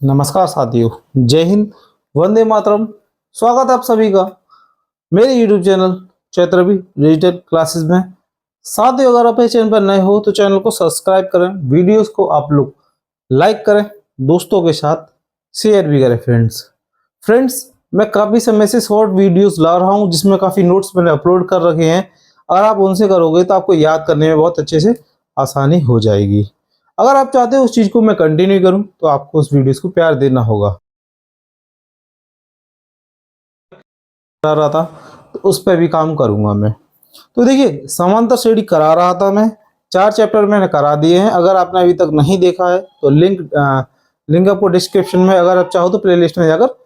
नमस्कार साथियों, जय हिंद, वंदे मातरम। स्वागत है आप सभी का मेरे YouTube चैनल चैत्रवी डिजिटल क्लासेस में। साथियों, अगर आप इस चैनल पर नए हो तो चैनल को सब्सक्राइब करें, वीडियोस को आप लोग लाइक करें, दोस्तों के साथ शेयर भी करें। फ्रेंड्स, मैं काफ़ी समय से शॉर्ट वीडियोस ला रहा हूं जिसमें काफ़ी नोट्स मैंने अपलोड कर रखे हैं। अगर आप उनसे करोगे तो आपको याद करने में बहुत अच्छे से आसानी हो जाएगी। अगर आप चाहते हो उस चीज़ को मैं कंटिन्यू करूं तो आपको उस वीडियोस को प्यार देना होगा। करा रहा था तो उस पर भी काम करूंगा मैं। तो देखिए, समांतर श्रेणी करा रहा था मैं, 4 चैप्टर मैंने करा दिए हैं। अगर आपने अभी तक नहीं देखा है तो लिंक आपको डिस्क्रिप्शन में, अगर आप चाहो तो प्लेलिस्ट में जाकर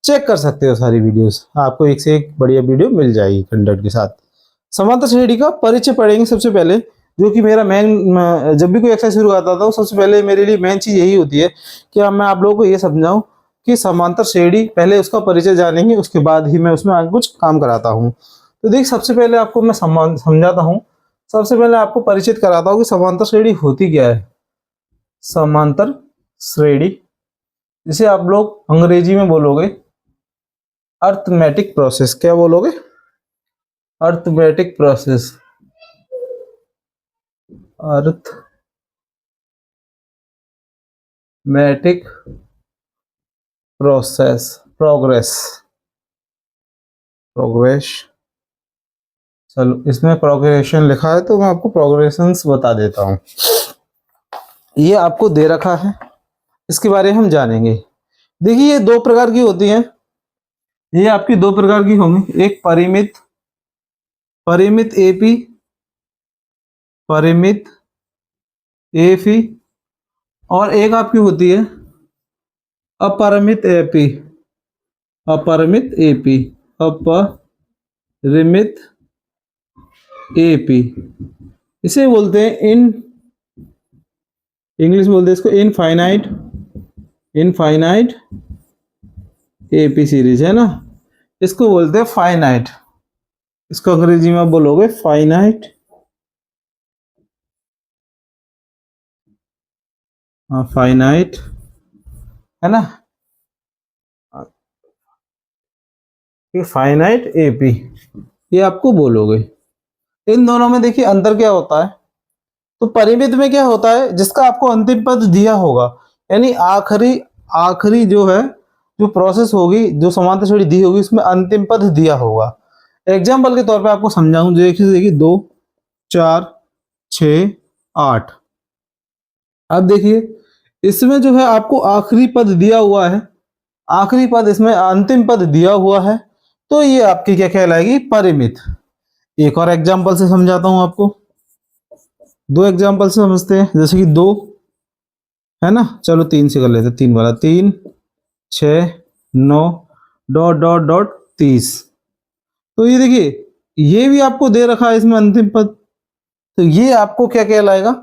चेक कर सकते हो। सारी वीडियोस आपको एक से एक बढ़िया वीडियो मिल जाएगी कंटेंट के साथ। समांतर श्रेणी का परिचय पढ़ेंगे सबसे पहले, जो कि मेरा मेन, जब भी कोई एक्सरसाइज शुरू करता था सबसे पहले मेरे लिए मेन चीज़ यही होती है कि अब मैं आप लोगों को ये समझाऊं कि समांतर श्रेणी, पहले उसका परिचय जानेंगे, उसके बाद ही मैं उसमें आगे कुछ काम कराता हूँ। तो देख, सबसे पहले आपको मैं समझाता हूँ। सबसे पहले आपको परिचित कराता हूँ कि समांतर श्रेणी होती क्या है। समांतर श्रेणी, जिसे आप लोग अंग्रेजी में बोलोगे अर्थमेटिक प्रोसेस। क्या बोलोगे? Arithmetic process. Arithmetic process, progress. चलो, इसमें प्रोग्रेशन लिखा है तो मैं आपको प्रोग्रेशंस बता देता हूँ। ये आपको दे रखा है, इसके बारे में हम जानेंगे। देखिए, ये 2 प्रकार की होती हैं। ये आपकी 2 प्रकार की होंगी, एक परिमित एपी, परिमित एफी, और एक आपकी होती है अपरिमित एपी, अपरिमित एपी, अपरिमित एपी। इसे बोलते हैं इंग्लिश बोलते हैं इसको इनफाइनाइट एपी सीरीज, है ना। इसको बोलते हैं फाइनाइट। इसको अंग्रेजी में बोलोगे फाइनाइट, फाइनाइट, है ना। ये फाइनाइट एपी, ये आपको बोलोगे। इन दोनों में देखिए अंतर क्या होता है। तो परिमित में क्या होता है, जिसका आपको अंतिम पद दिया होगा, यानी आखिरी आखिरी जो है, जो प्रोसेस होगी, जो समांतर श्रेणी दी होगी, उसमें अंतिम पद दिया होगा। एग्जाम्पल के तौर पे आपको समझाऊं, देखिए 2 4 6 8। अब देखिए, इसमें जो है आपको आखिरी पद दिया हुआ है, आखिरी पद इसमें अंतिम पद दिया हुआ है, तो ये आपकी क्या कहलाएगी? परिमित। एक और एग्जाम्पल से समझाता हूं आपको। 2 एग्जाम्पल से समझते हैं, जैसे कि 2 है ना। चलो 3 से कर लेते हैं, 3 वाला। 3 6 9 डॉट डॉट डॉट 30। तो ये देखिए, ये भी आपको दे रखा है इसमें अंतिम पद, तो ये आपको क्या कहलाएगा?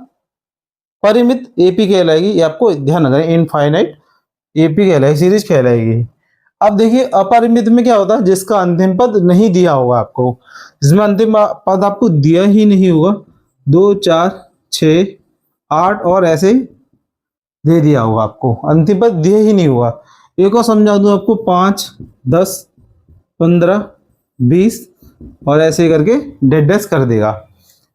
परिमित एपी कहलाएगी। ये आपको ध्यान रखना है, इनफाइनाइट एपी कहलाएगी, सीरीज कहलाएगी। अब देखिए, अपरिमित में क्या होता है, जिसका अंतिम पद नहीं दिया होगा आपको, जिसमें अंतिम पद आपको दिया ही नहीं होगा। 2 4 6 8 और ऐसे दे दिया होगा आपको, अंतिम पद दिया ही नहीं होगा। एक और समझा दूं आपको, 5 10 15 20 और ऐसे करके डेड कर देगा।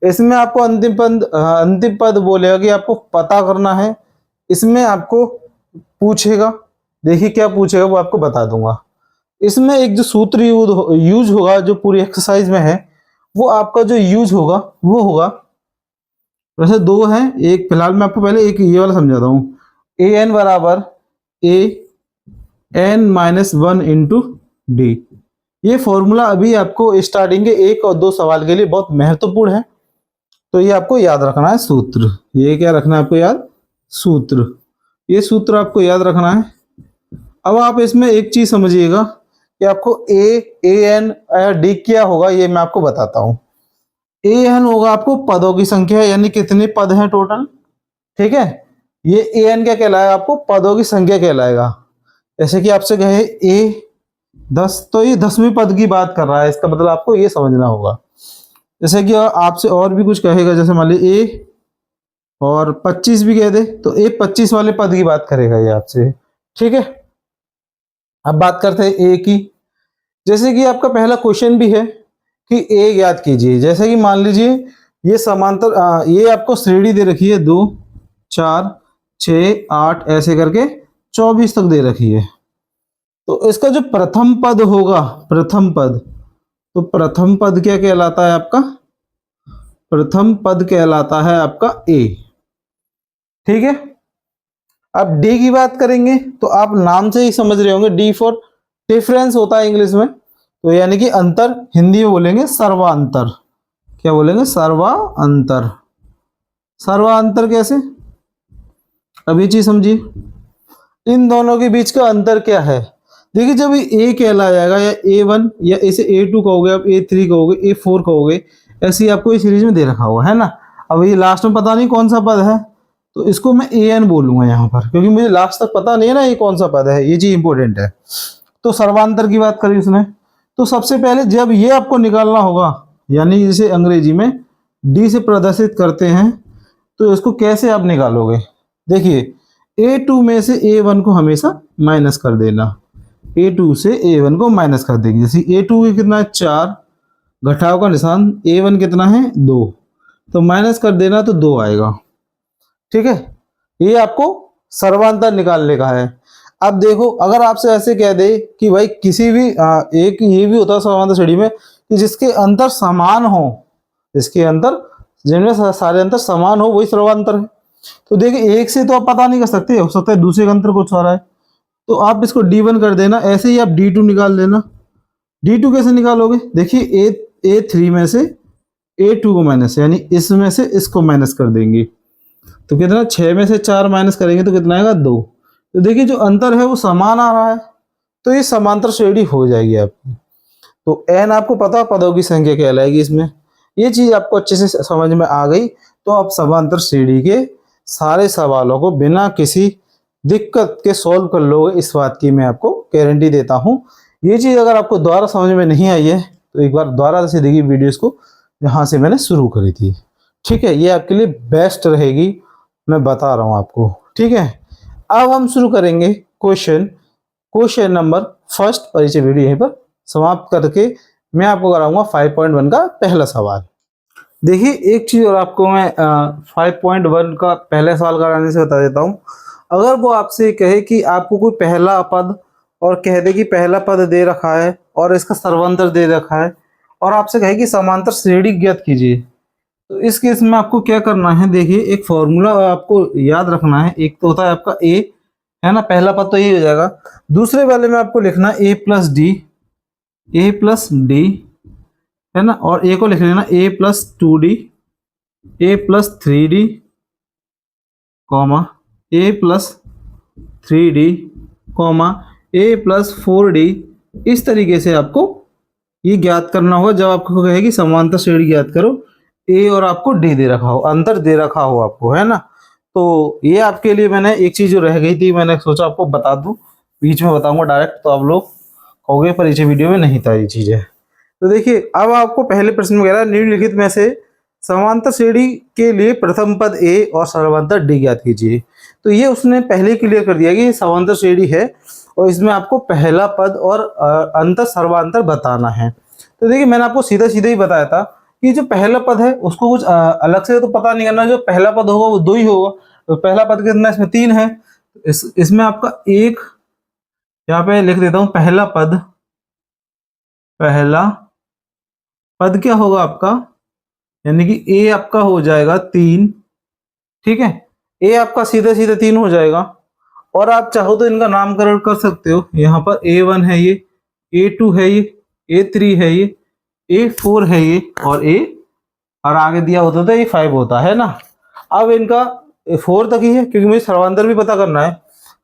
इसमें आपको अंतिम पद बोलेगा कि आपको पता करना है। इसमें आपको पूछेगा, देखिए क्या पूछेगा वो आपको बता दूंगा। इसमें एक जो सूत्र यूज होगा, जो पूरी एक्सरसाइज में है, वो आपका जो यूज होगा वो होगा, वैसे 2 हैं, एक फिलहाल मैं आपको पहले एक ये वाला समझाता हूँ। ए एन बराबर A N minus 1 into D. ये फॉर्मूला अभी आपको स्टार्टिंग के 1 और 2 सवाल के लिए बहुत महत्वपूर्ण है, तो ये आपको याद रखना है सूत्र। ये क्या रखना है आपको याद? सूत्र। ये सूत्र आपको याद रखना है। अब आप इसमें एक चीज समझिएगा कि आपको ए एन डी क्या होगा, ये मैं आपको बताता हूँ। ए एन होगा आपको पदों की संख्या, यानी कितने पद हैं टोटल, ठीक है। ये ए एन क्या कहलाएगा? आपको पदों की संख्या कहलाएगा। जैसे कि आपसे कहे ए 10, तो ये 10वें पद की बात कर रहा है, इसका मतलब आपको ये समझना होगा। जैसे कि आपसे और भी कुछ कहेगा, जैसे मान ली ए और 25 भी कह दे, तो ए 25 वाले पद की बात करेगा ये आपसे, ठीक है, अब बात करते हैं ए की। जैसे कि आपका पहला क्वेश्चन भी है कि ए याद कीजिए। जैसे कि मान लीजिए ये समांतर ये आपको श्रेणी दे रखी है 2 4 6 8 ऐसे करके 24 तक दे रखी है। तो इसका जो प्रथम पद होगा, प्रथम पद, तो प्रथम पद क्या कहलाता है आपका? प्रथम पद कहलाता है आपका ए। ठीक है, अब डी की बात करेंगे तो आप नाम से ही समझ रहे होंगे, डी फॉर डिफरेंस होता है इंग्लिश में। तो यानी कि अंतर, हिंदी में बोलेंगे सर्वांतर। क्या बोलेंगे? सर्वांतर। सर्वांतर कैसे? अब ये चीज समझिए, इन दोनों के बीच का अंतर क्या है। देखिए जब ए कहला जाएगा या A1 या इसे A2 कहोगे, आप A3 कहोगे, A4 कहोगे, ऐसे ही आपको इस सीरीज में दे रखा हुआ है ना। अब ये लास्ट में पता नहीं कौन सा पद है, तो इसको मैं AN बोलूंगा यहाँ पर, क्योंकि मुझे लास्ट तक पता नहीं है ना ये कौन सा पद है, ये चीज इंपॉर्टेंट है। तो सर्वांतर की बात करी उसने, तो सबसे पहले जब ये आपको निकालना होगा, यानी जिसे अंग्रेजी में डी से प्रदर्शित करते हैं, तो इसको कैसे आप निकालोगे? देखिए A2 में से A1 को हमेशा माइनस कर देना, A2 से A1 को माइनस कर देंगे। जैसे A2 की कितना है 4, घटाव का निशान, A1 कितना है 2, तो माइनस कर देना तो 2 आएगा। ठीक है, ये आपको सर्वांतर निकालने का है। अब देखो अगर आपसे ऐसे कह दे कि भाई किसी भी एक ये भी होता है सर्वांतर श्रेणी में कि जिसके अंतर समान हो, जिसके अंतर, जिनमें सारे अंतर समान हो, वही सर्वांतर है। तो देखिए एक से तो आप पता नहीं कर सकते, हो सकता है दूसरे का अंतर कुछ आ रहा है, तो आप इसको D1 कर देना। ऐसे ही आप D2 निकाल देना। D2 कैसे निकालोगे? देखिए A3 में से A2 को माइनस, यानी इसमें से इसको माइनस कर देंगे, तो कितना, 6 में से 4 माइनस करेंगे तो कितना आएगा 2। तो देखिए जो अंतर है वो समान आ रहा है, तो ये समांतर श्रेणी हो जाएगी आपकी। तो n आपको पता पदों की संख्या कहलाएगी इसमें। ये चीज आपको अच्छे से समझ में आ गई, तो आप समांतर श्रेणी के सारे सवालों को बिना किसी दिक्कत के सॉल्व कर लोगे, इस बात की मैं आपको गारंटी देता हूँ। ये चीज अगर आपको दोबारा समझ में नहीं आई है तो एक बार दोबारा से देखिए वीडियोस को, जहाँ से मैंने शुरू करी थी। ठीक है, ये आपके लिए बेस्ट रहेगी, मैं बता रहा हूँ आपको। ठीक है, अब हम शुरू करेंगे क्वेश्चन नंबर फर्स्ट। परिचय वीडियो यहीं पर समाप्त करके मैं आपको कराऊंगा 5.1 का पहला सवाल। देखिए एक चीज और आपको मैं 5.1 का पहले सवाल कराने से बता देता हूँ। अगर वो आपसे कहे कि आपको कोई पहला पद और कह दे कि पहला पद दे रखा है और इसका सर्वांतर दे रखा है, और आपसे कहे कि समांतर श्रेणी ज्ञात कीजिए, तो इस केस में आपको क्या करना है? देखिए एक फॉर्मूला आपको याद रखना है। एक तो होता है आपका ए, है ना, पहला पद तो ये हो जाएगा। दूसरे वाले में आपको लिखना है ए प्लस डी, है ना, और ए को लिख लेना ए प्लस 2D, ए प्लस 3D, कॉमा ए प्लस 3D, कॉमा ए प्लस 4D। इस तरीके से आपको ये ज्ञात करना होगा जब आपको कहे कि समांतर श्रेणी ज्ञात करो, ए और आपको डी दे रखा हो, अंतर दे रखा हो आपको, है ना। तो ये आपके लिए मैंने एक चीज जो रह गई थी, मैंने सोचा आपको बता दूं, बीच में बताऊंगा डायरेक्ट, तो आप लोग कहोगे परिचय वीडियो में नहीं था ये चीज है। तो देखिए अब आपको पहले प्रश्न में कह रहा है निम्नलिखित में से समांतर श्रेणी के लिए प्रथम पद ए और सर्वांतर डी ज्ञात कीजिए। तो ये उसने पहले क्लियर कर दिया कि ये समांतर श्रेणी है और इसमें आपको पहला पद और अंतर सर्वांतर बताना है। तो देखिए मैंने आपको सीधा सीधा ही बताया था कि जो पहला पद है उसको कुछ अलग से तो पता नहीं करना, जो पहला पद होगा वो 2 ही होगा। तो पहला पद कितना, इसमें 3 है, इसमें आपका एक, यहाँ पे लिख देता हूं पहला पद क्या होगा आपका, यानी कि ए आपका हो जाएगा 3। ठीक है, ए आपका सीधे सीधे 3 हो जाएगा, और आप चाहो तो इनका नामकरण कर सकते हो। यहाँ पर A1 है ये, A2 है ये, A3 है ये, A4 है ये, और आगे दिया होता था A5 होता है ना। अब इनका 4 तक ही है क्योंकि मुझे सर्वांतर भी पता करना है।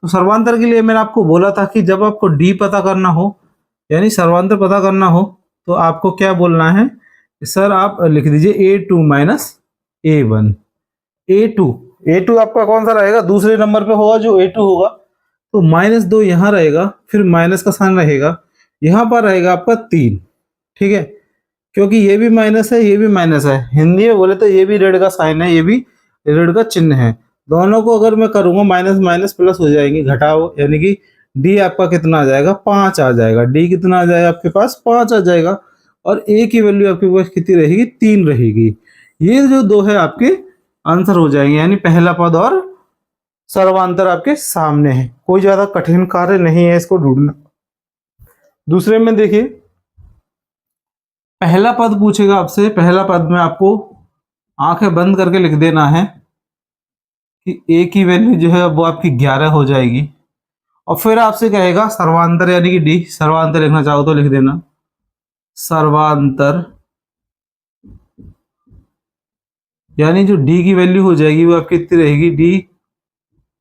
तो सर्वांतर के लिए मैंने आपको बोला था कि जब आपको डी पता करना हो, यानी सर्वांतर पता करना हो, तो आपको क्या बोलना है सर, आप लिख दीजिए A2 माइनस A1। A2 आपका कौन सा रहेगा, दूसरे नंबर पे होगा जो A2 होगा, तो -2 यहाँ रहेगा, फिर माइनस का साइन रहेगा, यहाँ पर रहेगा आपका 3। ठीक है, क्योंकि ये भी माइनस है, ये भी माइनस है, हिंदी में बोले तो ये भी रेड का साइन है, ये भी रेड का चिन्ह है, दोनों को अगर मैं करूंगा माइनस माइनस प्लस हो जाएंगे, घटाओ, यानी कि डी आपका कितना आ जाएगा, 5 आ जाएगा। डी कितना आ जाएगा आपके पास, 5 आ जाएगा। और ए की वैल्यू आपके पास कितनी रहेगी, 3 रहेगी। ये जो दो है आपके आंसर हो जाएंगे, यानी पहला पद और सर्वांतर आपके सामने है। कोई ज्यादा कठिन कार्य नहीं है इसको ढूंढना। दूसरे में देखिए, पहला पद पूछेगा आपसे, पहला पद में आपको आंखें बंद करके लिख देना है कि ए की वैल्यू जो है वो आपकी 11 हो जाएगी। और फिर आपसे कहेगा सर्वांतर, यानी कि डी, सर्वांतर लिखना चाहो तो लिख देना, सर्वांतर यानी जो डी की वैल्यू हो जाएगी वो आपकी कितनी रहेगी, डी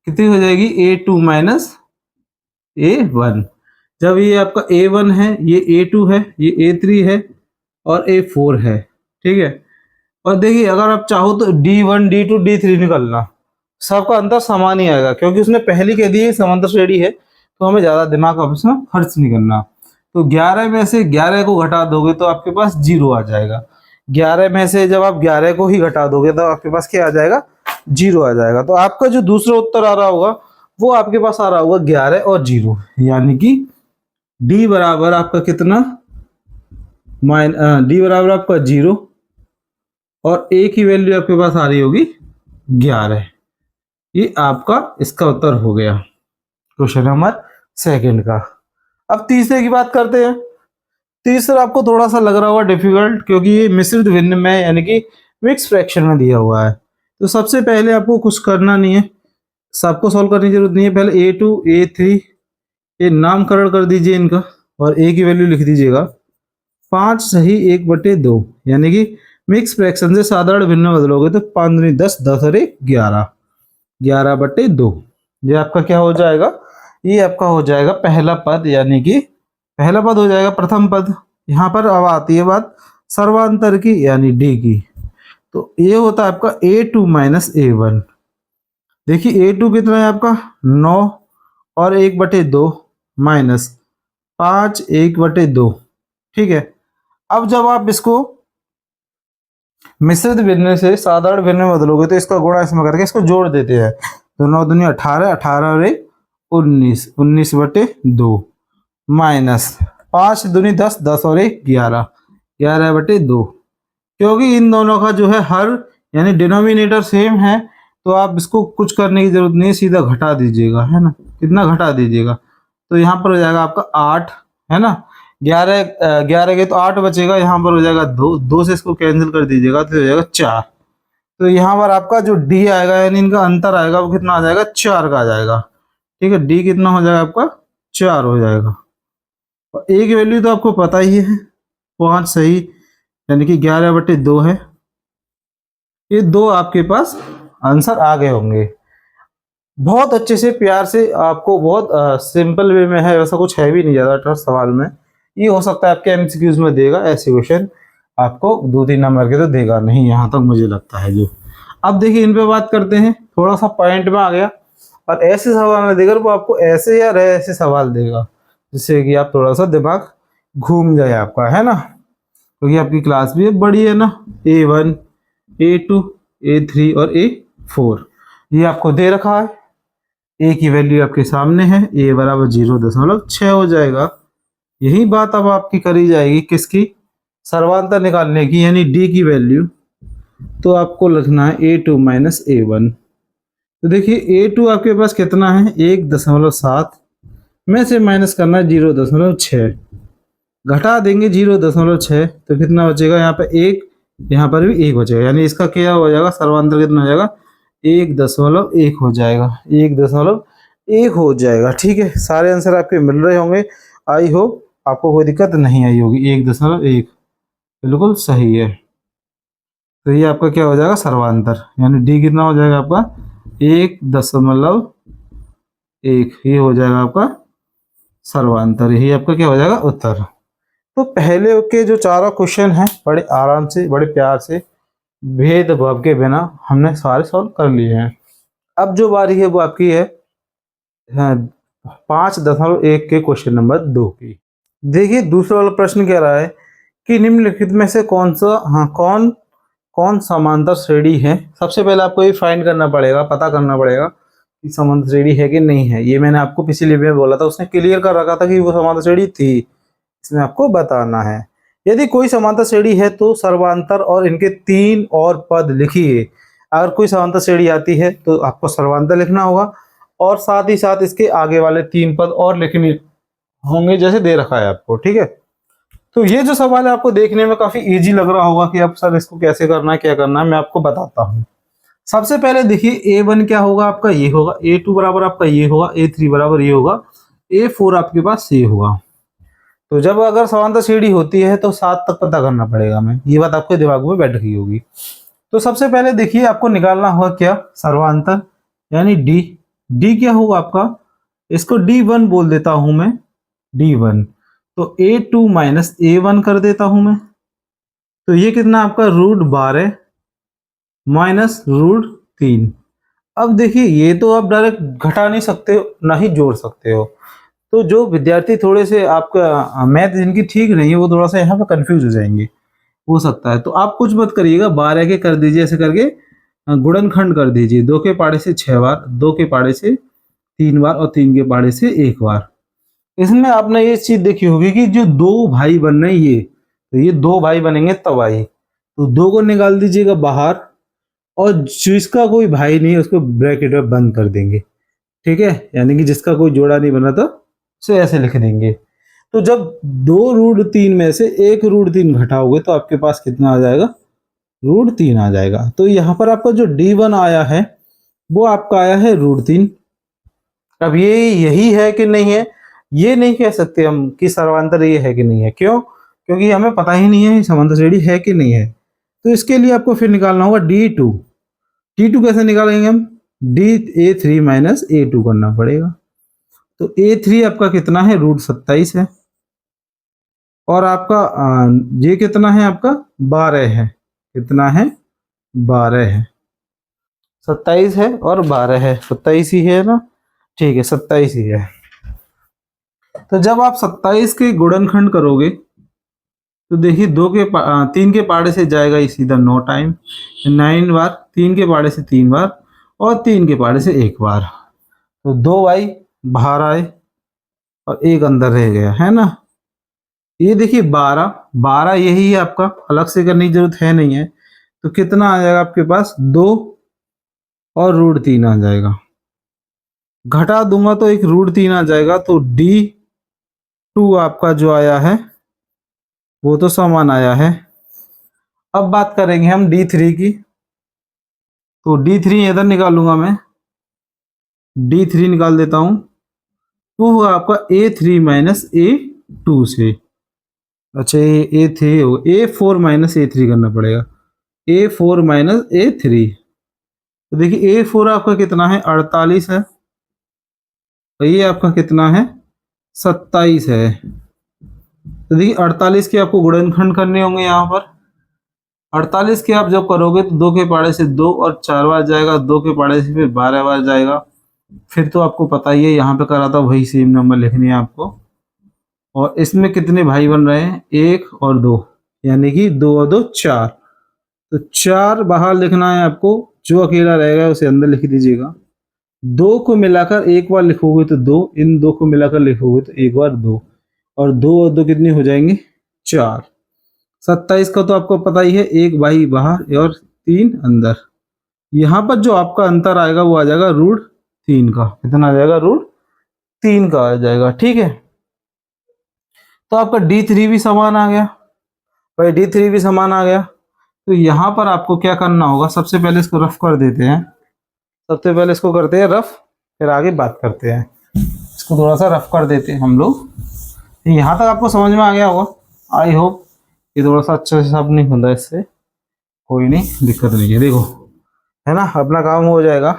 कितनी हो जाएगी, A2 माइनस A1। जब ये आपका A1 है, ये A2 है, ये A3 है और A4 है, ठीक है। और देखिए अगर आप चाहो तो D1 D2 D3 निकालना, सबका अंतर समान ही आएगा, क्योंकि उसने पहली कह दी है समांतर श्रेणी है, तो हमें ज्यादा दिमाग अपना खर्च नहीं करना। तो 11 में से 11 को घटा दोगे तो आपके पास 0 आ जाएगा। 11 में से जब आप 11 को ही घटा दोगे तो आपके पास क्या आ जाएगा, 0 आ जाएगा। तो आपका जो दूसरा उत्तर आ रहा होगा वो आपके पास आ रहा होगा 11 और 0, यानी कि डी बराबर आपका कितना, डी बराबर आपका 0 और ए की वैल्यू आपके पास आ रही होगी 11। ये आपका इसका उत्तर हो गया क्वेश्चन नंबर सेकंड का। अब तीसरे की बात करते हैं। तीसरा आपको थोड़ा सा लग रहा होगा डिफिकल्ट, क्योंकि ये मिश्रित भिन्न में यानी कि मिक्स फ्रैक्शन में दिया हुआ है। तो सबसे पहले आपको कुछ करना नहीं है, सबको सॉल्व करने की जरूरत नहीं है। पहले A2 A3 ये नामकरण कर दीजिए इनका, और ए की वैल्यू लिख दीजिएगा 5 सही 1/2, यानी कि मिक्स फ्रैक्शन से साधारण भिन्न में बदलोगे तो 5 दूनी 10, 10 और 1 11, 11/2। ये आपका क्या हो जाएगा, ये आपका हो जाएगा पहला पद, यानी कि पहला पद हो जाएगा प्रथम पद। यहाँ पर अब आती है बात सर्वांतर की, यानी डी की। तो ये होता है आपका A2 माइनस A1। देखिए A2 कितना है आपका 9 और 1/2 माइनस 5 1/2, ठीक है। अब जब आप इसको मिश्रित भिन्न से साधारण भिन्न में बदलोगे तो इसका गुणा इसमें करके इसको जोड़ देते हैं। तो 9 दूनी 18, 18 और 1 19, 19/2 माइनस 5 दूनी 10, 10 और 1 11, 11/2। क्योंकि इन दोनों का जो है हर यानी डिनोमिनेटर सेम है, तो आप इसको कुछ करने की जरूरत नहीं, सीधा घटा दीजिएगा, है ना। कितना घटा दीजिएगा, तो यहाँ पर हो जाएगा आपका 8, है ना। 11 के तो 8 बचेगा, यहाँ पर हो जाएगा 2, 2 से इसको कैंसिल कर दीजिएगा तो हो जाएगा 4। तो यहाँ पर आपका जो डी आएगा यानी इनका अंतर आएगा वो कितना आ जाएगा, 4 का आ जाएगा, ठीक है। डी कितना हो जाएगा आपका, 4 हो जाएगा। और ए की वैल्यू तो आपको पता ही है 5 सही, यानी कि 11/2 है। ये दो आपके पास आंसर आ गए होंगे। बहुत अच्छे से प्यार से आपको बहुत सिंपल वे में है, वैसा कुछ है भी नहीं ज़्यादा टफ सवाल में। ये हो सकता है आपके एमसीक्यूज में देगा, ऐसे क्वेश्चन आपको 2-3 नंबर के तो देगा नहीं, यहाँ तक मुझे लगता है। जो अब देखिए इन पे बात करते हैं, थोड़ा सा पॉइंट में आ गया। और ऐसे सवाल में देगा वो आपको ऐसे या ऐसे सवाल देगा जिससे कि आप थोड़ा सा दिमाग घूम जाए आपका, है ना। क्योंकि आपकी क्लास भी बड़ी है ना, A1 A2 A3 और A4 ये आपको दे रखा है। ए की वैल्यू आपके सामने है, ए बराबर 0.6 हो जाएगा। यही बात अब आपकी करी जाएगी किसकी, सर्वांतर निकालने की, यानी डी की वैल्यू। तो आपको लिखना है A2 माइनस A1। तो देखिए A2 आपके पास कितना है, 1.7 में से माइनस करना है 0.6, घटा देंगे 0.6 तो कितना बचेगा, यहाँ पे 1, यहाँ पर भी 1 बचेगा, यानी इसका क्या हो जाएगा, सर्वांतर कितना हो जाएगा, 1.1 हो जाएगा, 1.1 हो जाएगा, ठीक है। सारे आंसर आपके मिल रहे होंगे, आई होप आपको कोई दिक्कत नहीं आई होगी। 1.1 बिल्कुल सही है। तो ये आपका क्या हो जाएगा, सर्वांतर, यानी डी कितना हो जाएगा आपका 1.1, ये हो जाएगा आपका सर्वांतर, यही आपका क्या हो जाएगा उत्तर। तो पहले के जो चारों क्वेश्चन हैं बड़े आराम से, बड़े प्यार से, भेदभाव के बिना हमने सारे सॉल्व कर लिए हैं। अब जो बारी है वो आपकी है 5.1 के क्वेश्चन नंबर 2 की। देखिए दूसरा वाला प्रश्न कह रहा है कि निम्नलिखित में से कौन कौन समांतर श्रेणी है। सबसे पहले आपको ये फाइंड करना पड़ेगा, पता करना पड़ेगा कि समांतर श्रेणी है कि नहीं है। ये मैंने आपको पिछले वीडियो में बोला था, उसने क्लियर कर रखा था कि वो समांतर श्रेणी थी, इसमें आपको बताना है। यदि कोई समांतर श्रेणी है तो सर्वांतर और इनके 3 और पद लिखिए। अगर कोई समांतर श्रेणी आती है तो आपको सर्वांतर लिखना होगा और साथ ही साथ इसके आगे वाले 3 पद और लिखने होंगे जैसे दे रखा है आपको, ठीक है। तो ये जो सवाल है आपको देखने में काफी इजी लग रहा होगा कि अब सर इसको कैसे करना है, क्या करना है, मैं आपको बताता हूँ। सबसे पहले देखिए A1 क्या होगा आपका, ये होगा। A2 बराबर आपका ये होगा। A3 बराबर ये होगा। A4 आपके पास ये होगा। तो जब अगर समांतर श्रेणी होती है तो 7 तक पता करना पड़ेगा, मैं ये बात आपके दिमाग में बैठ गई होगी। तो सबसे पहले देखिए आपको निकालना होगा क्या, सर्वांतर यानी D। D क्या होगा आपका, इसको D1 बोल देता हूं मैं, D1। तो A2 माइनस A1 कर देता हूं मैं। तो ये कितना आपका √12 माइनस √3। अब देखिए ये तो आप डायरेक्ट घटा नहीं सकते हो, ना ही जोड़ सकते हो। तो जो विद्यार्थी थोड़े से आपका मैथ जिनकी ठीक नहीं है वो थोड़ा सा यहाँ पर कंफ्यूज हो जाएंगे, हो सकता है। तो आप कुछ मत करिएगा, 12 के कर दीजिए ऐसे करके, गुणनखंड कर दीजिए। 2 के पाड़े से 6 बार, 2 के पाड़े से 3 बार और 3 के पाड़े से 1 बार। इसमें आपने ये चीज देखी होगी कि जो 2 भाई बन रहे हैं ये, तो ये 2 भाई बनेंगे तब आई, तो 2 को निकाल दीजिएगा बाहर और जिसका कोई भाई नहीं है उसको ब्रैकेट में बंद कर देंगे, ठीक है। यानी कि जिसका कोई जोड़ा नहीं बना था उसे ऐसे लिख देंगे। तो जब 2√3 में से 1√3 घटाओगे तो आपके पास कितना आ जाएगा, √3 आ जाएगा। तो यहाँ पर आपका जो D1 आया है वो आपका आया है √3। अब ये यही है कि नहीं है, ये नहीं कह सकते हम कि सर्वांतर ये है कि नहीं है। क्यों, क्योंकि हमें पता ही नहीं है समांतर श्रेणी है कि नहीं है। तो इसके लिए आपको फिर निकालना होगा D2। D2 कैसे निकालेंगे हम, A3 माइनस A2 करना पड़ेगा। तो A3 आपका कितना है, √27 है। और आपका ये कितना है आपका, 12 है। कितना है, 12 है। 27 है और 12 है, 27 ही है ना, ठीक है 27 ही है। तो जब आप 27 के गुणनखंड करोगे तो देखिए 3 के पाड़े से जाएगा ये सीधा 9 टाइम, 9 बार, 3 के पाड़े से 3 बार और 3 के पाड़े से 1 बार। तो 2 भाई बाहर आए और 1 अंदर रह गया, है ना। ये देखिए 12 यही है आपका, अलग से करने की जरूरत है नहीं है। तो कितना आ जाएगा आपके पास, 2 और √3 आ जाएगा। घटा दूंगा तो एक √3 आ जाएगा। तो D2 आपका जो आया है वो तो समान आया है। अब बात करेंगे हम D3 की। तो D3 इधर निकालूंगा मैं, D3 निकाल देता हूं। वो होगा आपका A3 माइनस A2 से। अच्छा ये A3 होगा, A4 माइनस A3 करना पड़ेगा, A4 माइनस A3। तो देखिए A4 आपका कितना है, 48 है। और ये आपका कितना है, 27 है। तो देखिए 48 के आपको गुणनखंड करने होंगे यहाँ पर। 48 के आप जब करोगे तो 2 के पाड़े से 2 और 4 बार जाएगा, 2 के पाड़े से फिर 12 बार जाएगा। फिर तो आपको पता ही है, यहाँ पे करा था वही सेम नंबर लिखने हैं आपको। और इसमें कितने भाई बन रहे हैं, 1 और 2, यानी कि 2 और 2 4। तो 4 बाहर लिखना है आपको, जो अकेला रहेगा उसे अंदर लिख दीजिएगा। 2 को मिलाकर एक बार लिखोगे तो 2, इन 2 को मिलाकर लिखोगे तो एक बार 2, और 2 और 2 कितने हो जाएंगे, 4। 27 का तो आपको पता ही है, 1 भाई बाहर और 3 अंदर। यहाँ पर जो आपका अंतर आएगा वो आ जाएगा √3 का। कितना आ जाएगा, √3 का आ जाएगा, ठीक है। तो आपका D3 भी समान आ गया भाई, D3 भी समान आ गया। तो यहाँ पर आपको क्या करना होगा, सबसे पहले इसको रफ कर देते हैं। सबसे पहले इसको करते हैं रफ, फिर आगे बात करते हैं। इसको थोड़ा सा रफ कर देते हैं हम लोग। यहाँ तक आपको समझ में आ गया होगा, आई होप। ये थोड़ा सा अच्छा से साफ नहीं होता, इससे कोई नहीं, दिक्कत नहीं है, देखो है ना, अपना काम हो जाएगा।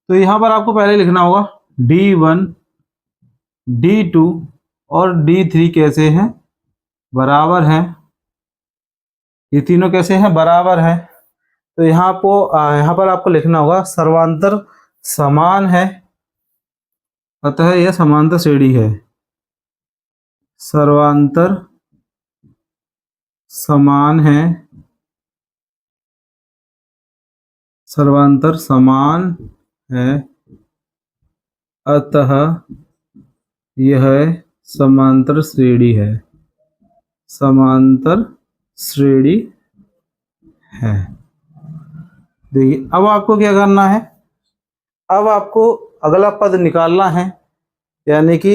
तो यहाँ पर आपको पहले लिखना होगा D1, D2 और D3 कैसे हैं, बराबर हैं। ये तीनों कैसे हैं, बराबर हैं। तो यहाँ पर आपको लिखना होगा सर्वांतर समान है, अतः यह समांतर श्रेणी है। सर्वांतर समान है सर्वांतर समान है, अतः यह समांतर श्रेणी है, समांतर श्रेणी है। देखिए अब आपको क्या करना है, अब आपको अगला पद निकालना है, यानी कि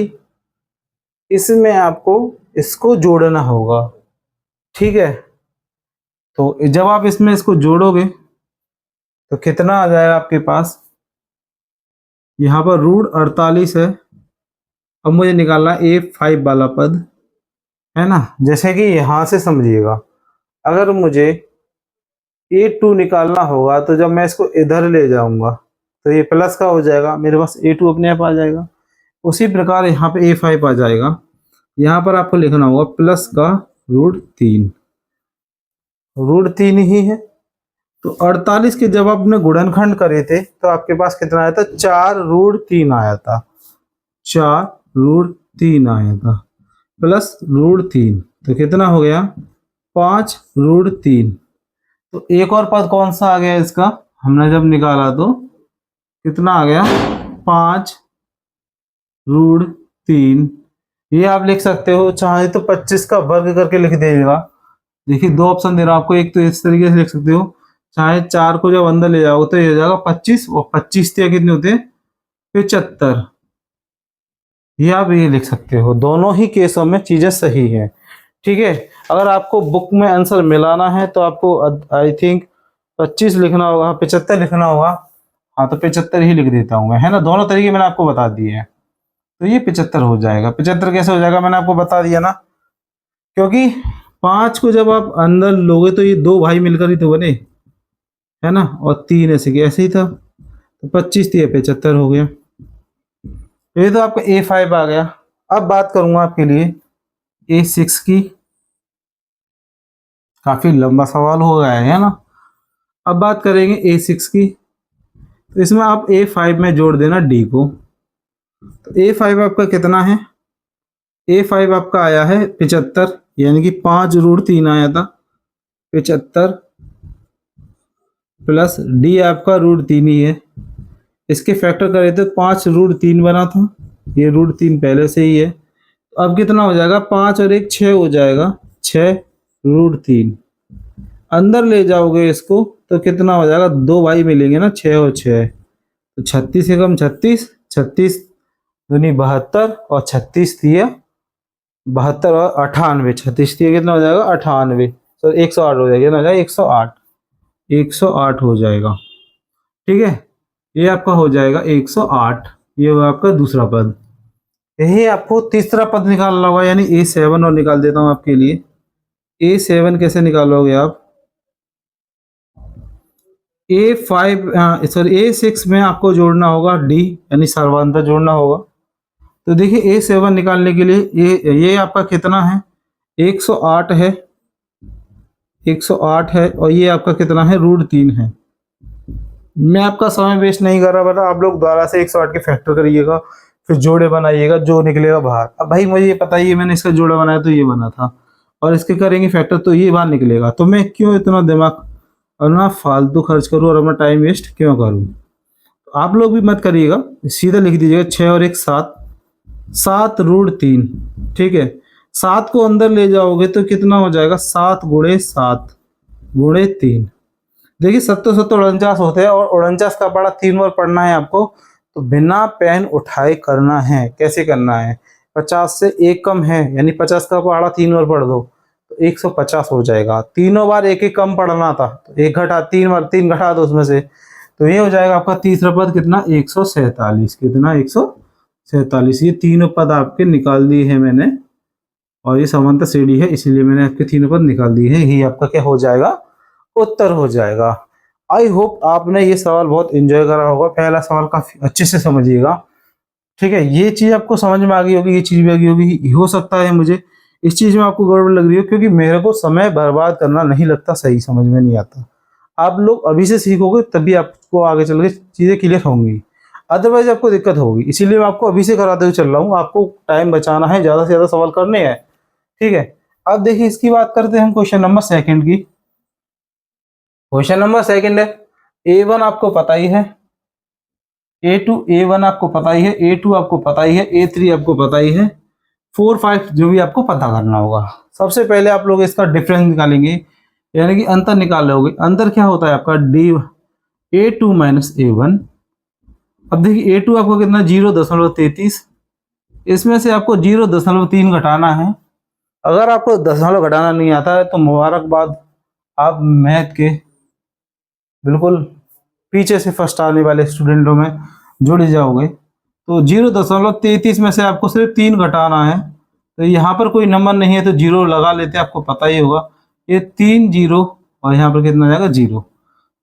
इसमें आपको इसको जोड़ना होगा। ठीक है, तो जब आप इसमें इसको जोड़ोगे तो कितना आ जाएगा आपके पास, यहाँ पर √48 है। अब मुझे निकालना A5 वाला पद है ना। जैसे कि यहां से समझिएगा, अगर मुझे A2 निकालना होगा तो जब मैं इसको इधर ले जाऊंगा तो ये प्लस का हो जाएगा, मेरे पास A2 अपने आप आ जाएगा। उसी प्रकार यहाँ पे A5 आ जाएगा। यहाँ पर आपको लिखना होगा प्लस का √3, √3 ही है। तो 48 के जब आपने गुणनखंड करे थे तो आपके पास कितना आया था, 4√3 आया था, 4√3 आया था, प्लस √3 तो कितना हो गया, 5√3। तो एक और पद कौन सा आ गया इसका, हमने जब निकाला तो कितना आ गया, 5√3। ये आप लिख सकते हो, चाहे तो 25 का वर्ग करके लिख दीजिएगा। देखिए दो ऑप्शन दे रहा हूं आपको, एक तो इस तरीके से लिख सकते हो, चाहे 4 को जब अंदर ले जाओगे तो ये हो जाएगा 25, और 25 कितने होते हैं, 75। ये आप ये लिख सकते हो, दोनों ही केसों में चीजें सही हैं। ठीक है, अगर आपको बुक में आंसर मिलाना है तो आपको आई थिंक 25 लिखना होगा, 75 लिखना होगा। हाँ तो 75 ही लिख देता हूँ मैं, है ना। दोनों तरीके मैंने आपको बता दिए हैं, तो ये 75 हो जाएगा। 75 कैसे हो जाएगा, मैंने आपको बता दिया ना, क्योंकि 5 को जब आप अंदर लोगे तो ये 2 भाई मिलकर ही तो बने, है ना, और 3 ऐसे ही था, तो 25 थी, 75 हो गया। ये तो आपका A5 आ गया। अब बात करूंगा आपके लिए A6 की, काफी लंबा सवाल हो गया है ना। अब बात करेंगे A6 की, तो इसमें आप A5 में जोड़ देना D को। तो A5 आपका कितना है, A5 आपका आया है 75, यानी कि 5√3 आया था, 75 प्लस D आपका √3 ही है। इसके फैक्टर करे तो 5√3 बना था, ये √3 पहले से ही है। तो अब कितना हो जाएगा, 5 और 1 6 हो जाएगा, 6√3। अंदर ले जाओगे इसको तो कितना हो जाएगा, 2 भाई मिलेंगे ना, 6 और 6, तो 36 से कम 36, 36 दूनी 72, और 36 दिया 72 और 98, 36 दिया कितना हो जाएगा, 98, तो 108 हो जाएगा, कितना हो जाएगा, 108, 108 हो जाएगा। ठीक है, ये आपका हो जाएगा 108। ये होगा आपका दूसरा पद। यही आपको तीसरा पद निकालना होगा, यानी A7, और निकाल देता हूं आपके लिए। A7 कैसे निकालोगे आप, A6 में आपको जोड़ना होगा D, यानी सर्वांतर जोड़ना होगा। तो देखिए A7 निकालने के लिए ये आपका कितना है, 108 है, 108 है, और ये आपका कितना है, √3 है। मैं आपका समय वेस्ट नहीं कर रहा, बता आप लोग दोबारा से 108 के फैक्टर करिएगा, फिर जोड़े बनाइएगा, जो निकलेगा बाहर। अब भाई मुझे ये पता ही है, मैंने इसका जोड़ा बनाया तो ये बना था, और इसके करेंगे फैक्टर तो ये बाहर निकलेगा। तो मैं क्यों इतना दिमाग और ना फालतू खर्च करूँ और अपना टाइम वेस्ट क्यों करूँ। तो आप लोग भी मत करिएगा, सीधा लिख दीजिएगा 6 और 1 7, 7√3। ठीक है, 7 को अंदर ले जाओगे तो कितना हो जाएगा, 7 × 7 × 3। देखिए 70 70 49 होते हैं, और 49 का पढ़ा 3 बार पढ़ना है आपको, तो बिना पेन उठाए करना है। कैसे करना है, 50 से 1 कम है, यानी 50 का पढ़ा 3 बार पढ़ दो तो 150 हो जाएगा। तीनों बार एक एक कम पढ़ना था, तो 1 घटा 3 बार 3 घटा दो उसमें से, तो ये हो जाएगा आपका तीसरा पद कितना, 147। कितना, 147। ये तीनों पद आपके निकाल दिए हैं मैंने, और ये समांतर श्रेणी है इसीलिए मैंने आपके तीनों पद निकाल दिए हैं। यही आपका क्या हो जाएगा, उत्तर हो जाएगा। आई होप आपने ये सवाल बहुत एंजॉय करा होगा। पहला सवाल काफी अच्छे से समझिएगा। ठीक है, ये चीज आपको समझ में आ गई होगी, ये चीज भी आ गई होगी। हो सकता है मुझे इस चीज में आपको गड़बड़ लग रही हो, क्योंकि मेरे को समय बर्बाद करना नहीं लगता, सही समझ में नहीं आता। आप लोग अभी से सीखोगे तभी आपको आगे चल के चीजें क्लियर होंगी, अदरवाइज आपको दिक्कत होगी। इसीलिए मैं आपको अभी से कराते हुए चल रहा हूँ। आपको टाइम बचाना है, ज्यादा से ज्यादा सवाल करने हैं। ठीक है, अब देखिए इसकी बात करते हैं हम क्वेश्चन नंबर 2 की। क्वेश्चन नंबर 2 है, A1 आपको पता ही है, A1 आपको पता ही है, A2 आपको पता ही है, A3 आपको पता ही है, 4 5 जो भी आपको पता करना होगा। सबसे पहले आप लोग इसका डिफरेंस निकालेंगे, यानी कि अंतर निकाल लोगे। अंतर क्या होता है आपका A2 माइनस A1। अब देखिए A2 आपको कितना 0.33, इसमें से आपको 0.3 घटाना है। अगर आपको दशमलव घटाना नहीं आता है तो मुबारकबाद, आप मैथ के बिल्कुल पीछे से फर्स्ट आने वाले स्टूडेंटों में जुड़ जाओगे। तो 0.33 में से आपको सिर्फ 3 घटाना है, तो यहाँ पर कोई नंबर नहीं है तो जीरो लगा लेते, आपको पता ही होगा। ये 3 जीरो और यहाँ पर कितना जाएगा 0,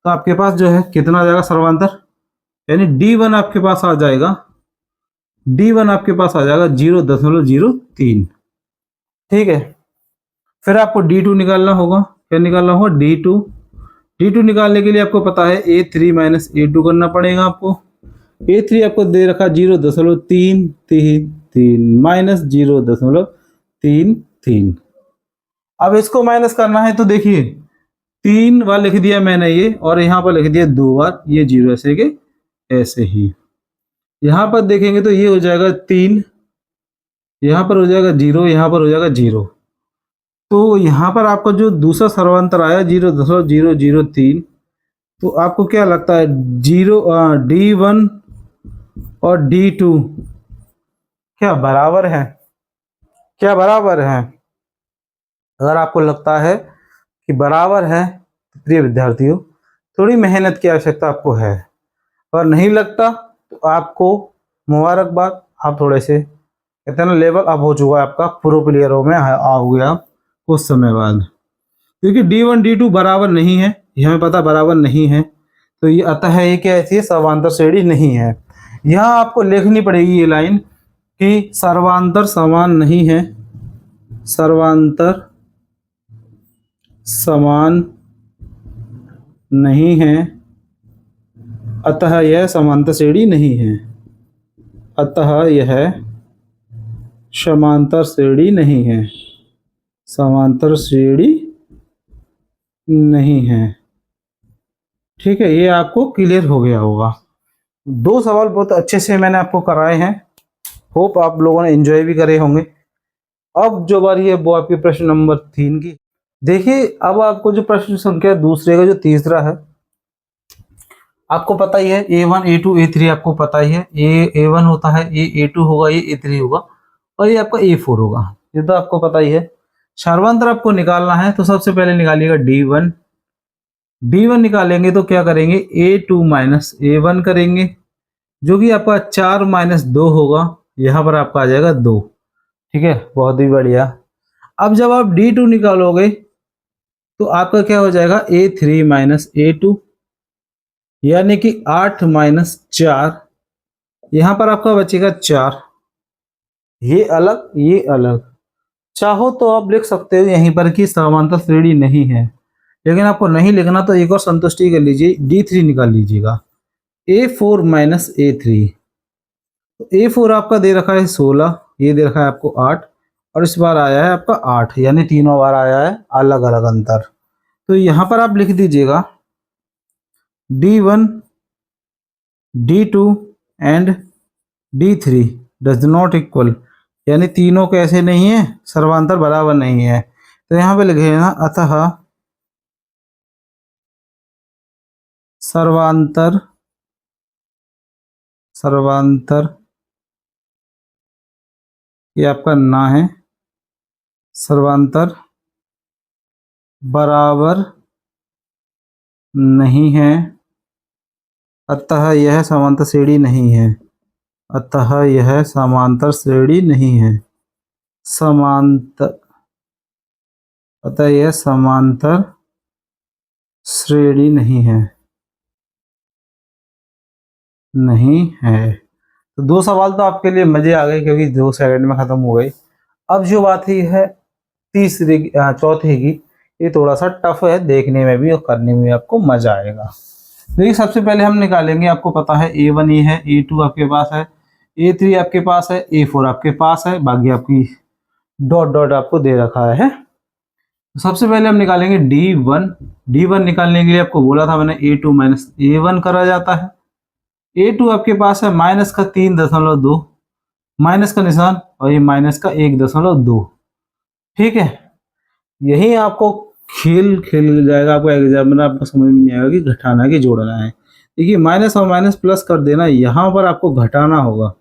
तो आपके पास जो है कितना जाएगा सर्वांतर, यानी D1 आपके पास आ जाएगा, D1 आपके पास आ जाएगा 0.03। ठीक है, फिर आपको D2 निकालना होगा। क्या निकालना होगा? D2 निकालने के लिए आपको पता है A3 माइनस A2 करना पड़ेगा आपको। A3 आपको दे रखा 0.333 माइनस 0.33। अब इसको माइनस करना है तो देखिए 3 बार लिख दिया मैंने ये, और यहाँ पर लिख दिया 2 बार, ये 0 ऐसे के ऐसे ही। यहाँ पर देखेंगे तो ये हो जाएगा 3, यहाँ पर हो जाएगा 0, यहाँ पर हो जाएगा 0। तो यहाँ पर आपका जो दूसरा सर्वांतर आया 0.003, तो आपको क्या लगता है D1 और D2 क्या बराबर है? क्या बराबर है? अगर आपको लगता है कि बराबर है तो प्रिय विद्यार्थियों थोड़ी मेहनत की आवश्यकता आपको है, और नहीं लगता तो आपको मुबारकबाद, आप थोड़े से कहते हैं ना लेवल अप हो चुका है आपका, प्रो प्लेयरों में आओगे आप कुछ समय बाद। क्योंकि D1 D2 बराबर नहीं है, ये हमें पता बराबर नहीं है, तो ये अतः ये क्या ऐसी समांतर श्रेणी नहीं है। यहाँ आपको लिखनी पड़ेगी ये लाइन कि सर्वांतर समान नहीं है, सर्वांतर समान नहीं है, अतः यह समांतर श्रेणी नहीं है, अतः यह समांतर श्रेणी नहीं है, समांतर श्रेणी नहीं है। ठीक है, ये आपको क्लियर हो गया होगा। 2 सवाल बहुत अच्छे से मैंने आपको कराए हैं, होप आप लोगों ने एंजॉय भी करे होंगे। अब जो बारी है वो आपके प्रश्न नंबर 3 की। देखिए अब आपको जो प्रश्न संख्या दूसरे का जो तीसरा है, आपको पता ही है A1 A2 A3 आपको पता ही है। A1 होता है, ये A2 होगा, ये A3 होगा, और ये आपका A4 होगा, ये तो आपको पता ही है। सर्वांतर आपको निकालना है तो सबसे पहले निकालिएगा D1 निकालेंगे तो क्या करेंगे A2 माइनस A1 करेंगे, जो कि आपका 4 माइनस 2 होगा, यहाँ पर आपका आ जाएगा 2। ठीक है, बहुत ही बढ़िया। अब जब आप D2 निकालोगे तो आपका क्या हो जाएगा A3 माइनस A2, यानी कि 8 माइनस 4, यहाँ पर आपका बचेगा 4, ये अलग ये अलग। चाहो तो आप लिख सकते हो यहीं पर कि समांतर श्रेणी नहीं है, लेकिन आपको नहीं लिखना तो एक और संतुष्टि कर लीजिए, D3 निकाल लीजिएगा, A4 माइनस A3। तो A4 आपका दे रखा है 16, ये दे रखा है आपको 8, और इस बार आया है आपका 8, यानी तीनों बार आया है अलग अलग अंतर। तो यहाँ पर आप लिख दीजिएगा D1 D2 and D3 does not equal, यानी तीनों कैसे नहीं है, सर्वांतर बराबर नहीं है। तो यहाँ पे लिखे ना अतः सर्वांतर ये आपका ना है, सर्वांतर बराबर नहीं है, अतः यह समांतर श्रेणी नहीं है, अतः यह समांतर श्रेणी नहीं है, अतः यह समांतर श्रेणी नहीं है। तो 2 सवाल तो आपके लिए मजे आ गए क्योंकि 2 सेकंड में खत्म हो गए। अब जो बात ही है चौथे की, ये थोड़ा सा टफ है देखने में भी और करने में भी आपको मजा आएगा। देखिए सबसे पहले हम निकालेंगे, आपको पता है A1 ये है, A2 आपके पास है, A3 आपके पास है, A4 आपके पास है, बाकी आपकी डॉट डॉट आपको दे रखा है। सबसे पहले हम निकालेंगे D1। D1 निकालने के लिए आपको बोला था मैंने A2 माइनस A1 करा जाता है। A2 आपके पास है माइनस का 3.2, माइनस का निशान और ये माइनस का 1.2। ठीक है, यही आपको खेल खेल जाएगा, आपको एग्जाम में आपको समझ में नहीं आएगा कि घटाना है कि जोड़ना है। देखिए माइनस और माइनस प्लस कर देना, यहाँ पर आपको घटाना होगा।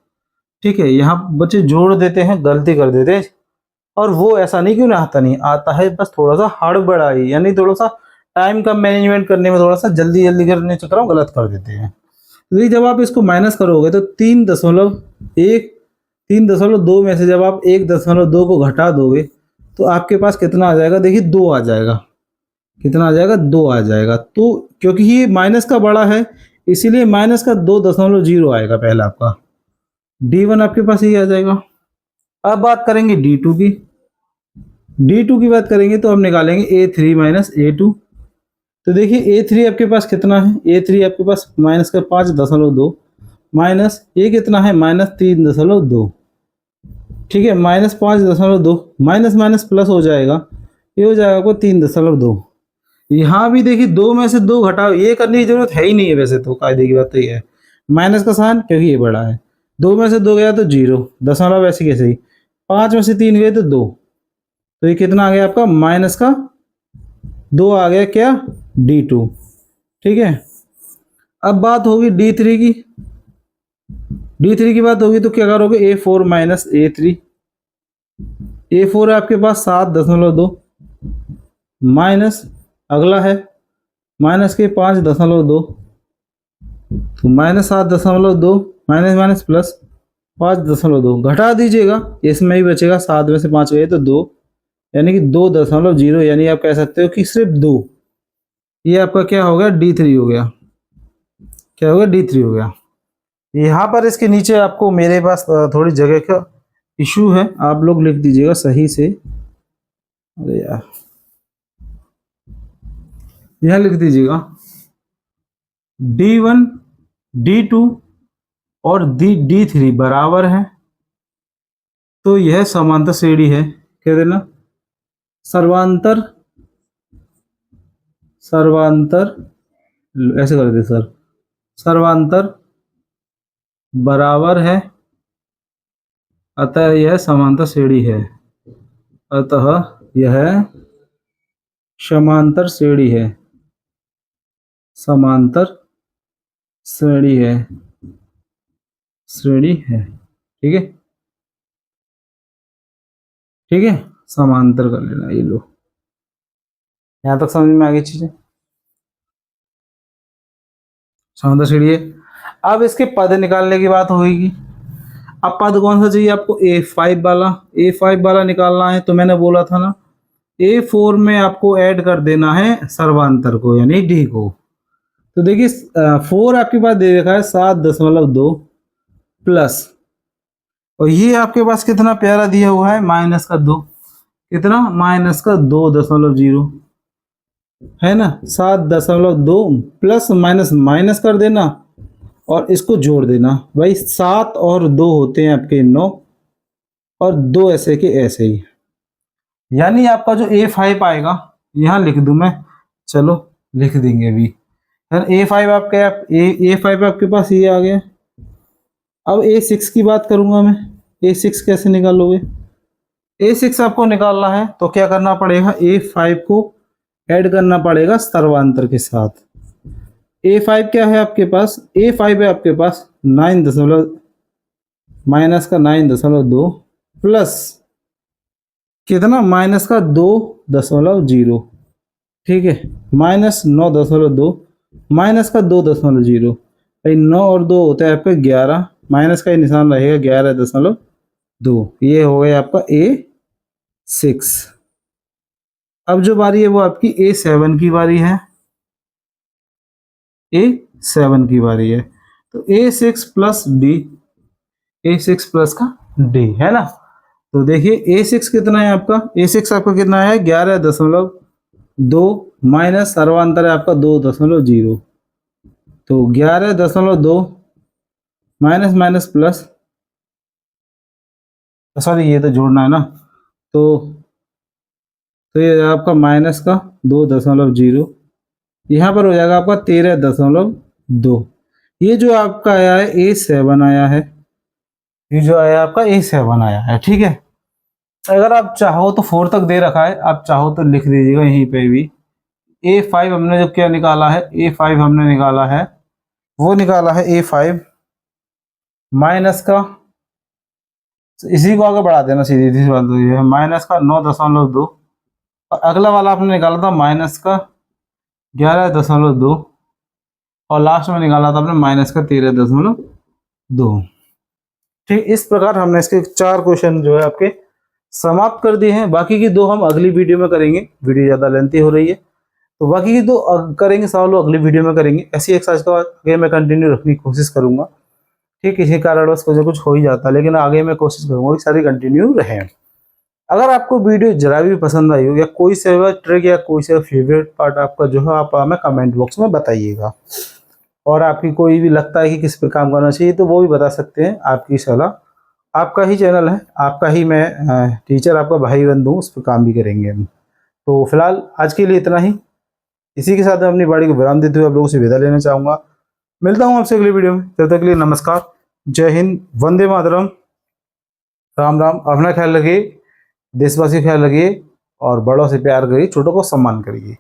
ठीक है, यहाँ बच्चे जोड़ देते हैं, गलती कर देते हैं। और वो ऐसा नहीं क्यों आता नहीं आता है, बस थोड़ा सा हड़बड़ाई यानी थोड़ा सा टाइम का मैनेजमेंट करने में थोड़ा सा जल्दी जल्दी करने चक्कर में गलत कर देते हैं। तो जब आप इसको माइनस करोगे तो 3.2 में से जब आप 1.2 को घटा दोगे तो आपके पास कितना आ जाएगा, देखिए 2 आ जाएगा। कितना आ जाएगा, 2 आ जाएगा। तो क्योंकि ये माइनस का बड़ा है इसीलिए माइनस का 2.0 आएगा पहला आपका। D1 आपके पास ये आ जाएगा। अब बात करेंगे D2 की। D2 की बात करेंगे तो हम निकालेंगे A3 माइनस A2। तो देखिए A3 आपके पास कितना है, A3 आपके पास माइनस का 5.2 माइनस ये कितना है माइनस 3.2। ठीक है, माइनस 5.2 माइनस माइनस प्लस हो जाएगा, ये हो जाएगा आपको 3.2। यहाँ भी देखिए 2 में से 2 घटाओ, ये करने की जरूरत है ही नहीं है वैसे तो, कायदे की बात तो ये है। माइनस का साइन क्योंकि ये बड़ा है, 2 में से 2 गया तो 0, दशमलव ऐसे कैसे ही, 5 में से 3 गए तो 2, तो ये कितना आ गया आपका माइनस का 2 आ गया क्या, D2। ठीक है, अब बात होगी D3 की। D3 की बात होगी तो क्या करोगे, A4 माइनस A3। A4 है आपके पास 7.2 माइनस अगला है माइनस के 5.2, तो माइनस 7.2 माइनस माइनस प्लस 5.2 घटा दीजिएगा, इसमें ही बचेगा 7 में से 5 गए तो 2, यानी कि 2.0, यानी आप कह सकते हो कि सिर्फ 2। ये आपका क्या हो गया, D3 हो गया। क्या हो गया, D3 हो गया। यहाँ पर इसके नीचे आपको मेरे पास थोड़ी जगह का इशू है, आप लोग लिख दीजिएगा सही से। अरे यार, यहाँ लिख दीजिएगा D1 D2 और D3 बराबर है, तो यह समांतर श्रेणी है। कह देना सर्वांतर, सर्वांतर ऐसे कर दे सर, सर्वांतर बराबर है, अतः यह समांतर श्रेणी है। अतः यह समांतर श्रेणी है, समांतर श्रेणी है, श्रेणी है। ठीक है, ठीक है, समांतर कर लेना। ये लो, यहां तक समझ में आ गई चीजें, समांतर श्रेणी है। अब इसके पद निकालने की बात होगी। अब पद कौन सा चाहिए आपको, A5 वाला। A5 वाला निकालना है तो मैंने बोला था ना, A4 में आपको ऐड कर देना है सर्वांतर को यानी D को। तो देखिए 4 आपके पास दे रखा है 7.2 प्लस, और ये आपके पास कितना प्यारा दिया हुआ है माइनस का 2, कितना माइनस का 2.0 है ना, 7.2 प्लस माइनस माइनस कर देना और इसको जोड़ देना। भाई 7 और 2 होते हैं आपके 9, और 2 ऐसे के ऐसे ही, यानी आपका जो A5 आएगा, यहाँ लिख दूं मैं, चलो लिख देंगे अभी। A5 आपका A5 आपके पास ये आ गया। अब A6 की बात करूंगा मैं, A6 कैसे निकालोगे। A6 आपको निकालना है तो क्या करना पड़ेगा, A5 को ऐड करना पड़ेगा सर्वांतर के साथ। A5 क्या है आपके पास, A5 है आपके पास 9 दशमलव माइनस का 9.2 प्लस कितना माइनस का 2.0। ठीक है, माइनस 9.2 माइनस का 2.0, भाई 9 और 2 होता है आपका 11, माइनस का ही निशान रहेगा 11.2। ये हो गया आपका A6। अब जो बारी है वो आपकी A7 की बारी है, A7 की बारी है। तो A6 plus D, A6 plus का D है ना। तो देखिए A6 कितना है आपका, A6 आपका कितना है 11.2 माइनस सर्वांतर है आपका 2.0, तो 11.2 माइनस माइनस प्लस, सॉरी ये तो जोड़ना है ना, तो तो ये आपका माइनस का 2.0, यहाँ पर हो जाएगा आपका 13.2। ये जो आपका आया है A7 आया है, ये जो आया आपका A7 आया है, ठीक है। अगर आप चाहो तो 4 तक दे रखा है, आप चाहो तो लिख दीजिएगा यहीं पे भी। A5 हमने जो क्या निकाला है, A5 हमने निकाला है, वो निकाला है A5 माइनस का, इसी को आगे बढ़ा देना सीधी सीधी बात तो ये है, माइनस का 9.2, और अगला वाला आपने निकाला था माइनस का 11.2, और लास्ट में निकाला था आपने माइनस का 13.2। ठीक, इस प्रकार हमने इसके 4 क्वेश्चन जो है आपके समाप्त कर दिए हैं। बाकी की 2 हम अगली वीडियो में करेंगे, वीडियो ज़्यादा लेंथी हो रही है, तो बाकी की 2 करेंगे सवालों अगली वीडियो में करेंगे। ऐसी एक्सरसाइज को आगे मैं कंटिन्यू रखने की कोशिश करूंगा। ठीक, किसी कारणवश कुछ हो ही जाता है, लेकिन आगे मैं कोशिश करूंगा कि सारी कंटिन्यू रहें। अगर आपको वीडियो जरा भी पसंद आई हो, या कोई सा ट्रिक या कोई सा फेवरेट पार्ट आपका जो है, आप हमें कमेंट बॉक्स में बताइएगा। और आपकी कोई भी लगता है कि किस पर काम करना चाहिए, तो वो भी बता सकते हैं। आपकी सलाह, आपका ही चैनल है, आपका ही मैं टीचर, आपका भाई बंधु, उस पर काम भी करेंगे हम। तो फिलहाल आज के लिए इतना ही। इसी के साथ मैं अपनी बाड़ी को विराम देते हुए आप लोगों से विदा लेना चाहूँगा। मिलता हूँ आपसे अगली वीडियो में, तब तक के लिए नमस्कार, जय हिंद, वंदे मातरम, राम राम। अपना ख्याल रखिए, देशवासी ख्याल रखिए, और बड़ों से प्यार करिए, छोटों को सम्मान करिए।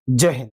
जय हिंद।